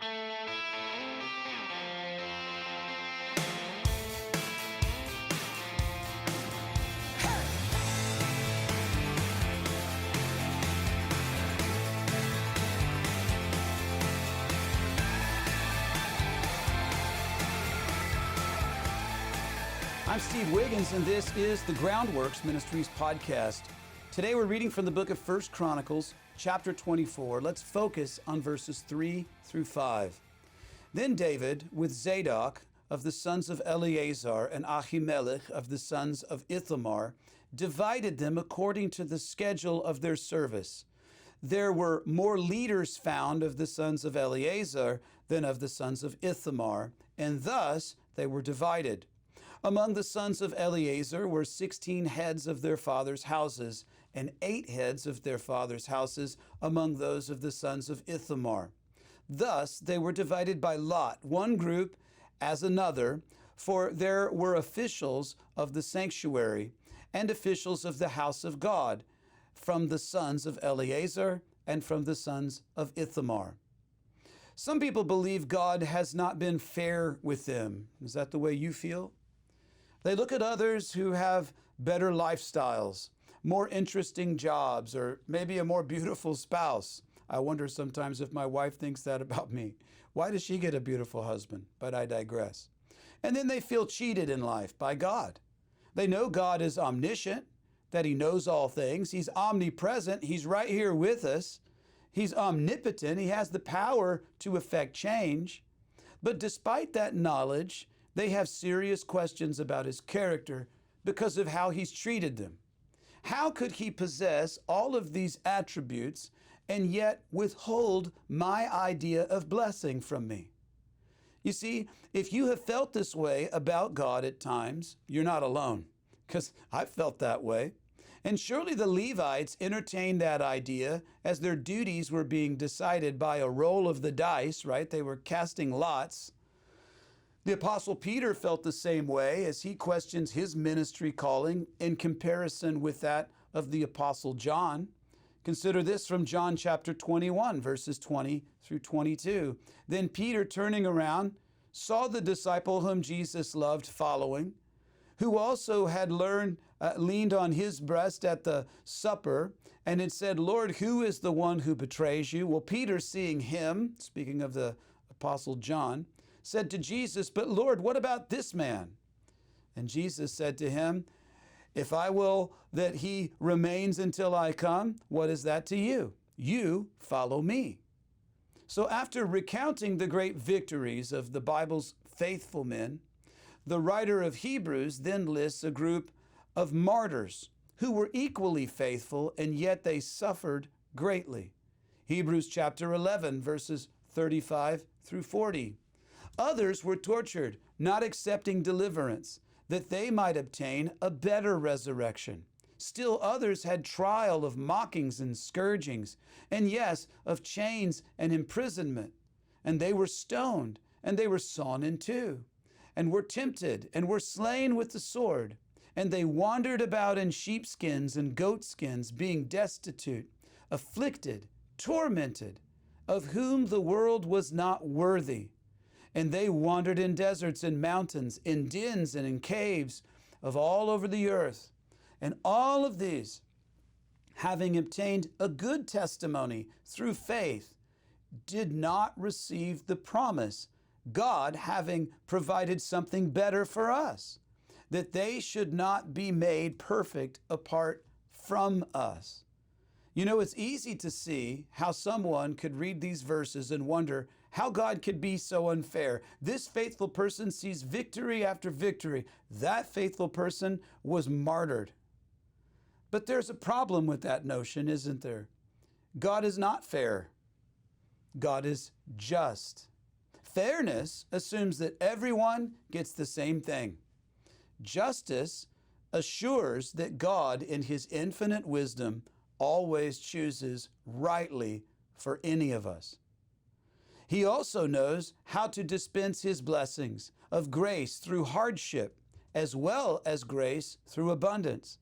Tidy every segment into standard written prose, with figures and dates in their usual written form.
I'm Steve Wiggins, and this is the Groundworks Ministries podcast. Today we're reading from the book of 1 Chronicles, chapter 24. Let's focus on verses 3 through 5. Then David, with Zadok of the sons of Eleazar and Ahimelech of the sons of Ithamar, divided them according to the schedule of their service. There were more leaders found of the sons of Eleazar than of the sons of Ithamar, and thus they were divided. Among the sons of Eleazar were 16 heads of their fathers' houses, and 8 heads of their fathers' houses among those of the sons of Ithamar. Thus they were divided by lot, one group as another, for there were officials of the sanctuary and officials of the house of God, from the sons of Eleazar and from the sons of Ithamar. Some people believe God has not been fair with them. Is that the way you feel? They look at others who have better lifestyles, more interesting jobs, or maybe a more beautiful spouse. I wonder sometimes if my wife thinks that about me. Why does she get a beautiful husband? But I digress. And then they feel cheated in life by God. They know God is omniscient, that He knows all things. He's omnipresent. He's right here with us. He's omnipotent. He has the power to effect change. But despite that knowledge, they have serious questions about His character because of how He's treated them. How could He possess all of these attributes and yet withhold my idea of blessing from me? You see, if you have felt this way about God at times, you're not alone, because I've felt that way. And surely the Levites entertained that idea as their duties were being decided by a roll of the dice, right? They were casting lots. The Apostle Peter felt the same way as he questions his ministry calling in comparison with that of the Apostle John. Consider this from John chapter 21, verses 20 through 22. Then Peter, turning around, saw the disciple whom Jesus loved following, who also had leaned on his breast at the supper, and had said, "Lord, who is the one who betrays you?" Well, Peter, seeing him, speaking of the Apostle John, said to Jesus, "But Lord, what about this man?" And Jesus said to him, "If I will that he remains until I come, what is that to you? You follow me." So after recounting the great victories of the Bible's faithful men, the writer of Hebrews then lists a group of martyrs who were equally faithful, and yet they suffered greatly. Hebrews chapter 11, verses 35 through 40. Others were tortured, not accepting deliverance, that they might obtain a better resurrection. Still others had trial of mockings and scourgings, and yes, of chains and imprisonment. And they were stoned, and they were sawn in two, and were tempted, and were slain with the sword. And they wandered about in sheepskins and goatskins, being destitute, afflicted, tormented, of whom the world was not worthy. And they wandered in deserts and mountains, in dens and in caves of all over the earth. And all of these, having obtained a good testimony through faith, did not receive the promise, God having provided something better for us, that they should not be made perfect apart from us. You know, it's easy to see how someone could read these verses and wonder how God could be so unfair. This faithful person sees victory after victory. That faithful person was martyred. But there's a problem with that notion, isn't there? God is not fair. God is just. Fairness assumes that everyone gets the same thing. Justice assures that God, in His infinite wisdom, always chooses rightly for any of us. He also knows how to dispense His blessings of grace through hardship, as well as grace through abundance.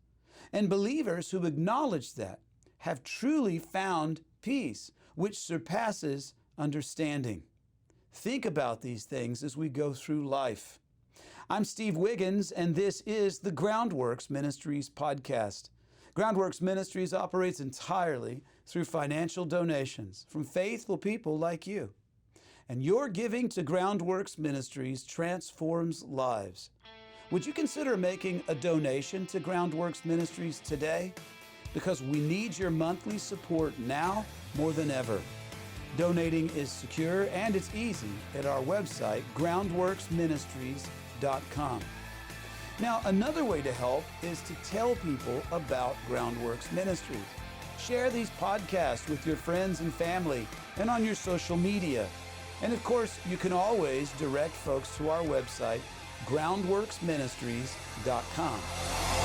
And believers who acknowledge that have truly found peace, which surpasses understanding. Think about these things as we go through life. I'm Steve Wiggins, and this is the Groundworks Ministries podcast. Groundworks Ministries operates entirely through financial donations from faithful people like you. And your giving to Groundworks Ministries transforms lives. Would you consider making a donation to Groundworks Ministries today? Because we need your monthly support now more than ever. Donating is secure and it's easy at our website, groundworksministries.com. Now, another way to help is to tell people about Groundworks Ministries. Share these podcasts with your friends and family and on your social media. And of course, you can always direct folks to our website, groundworksministries.com.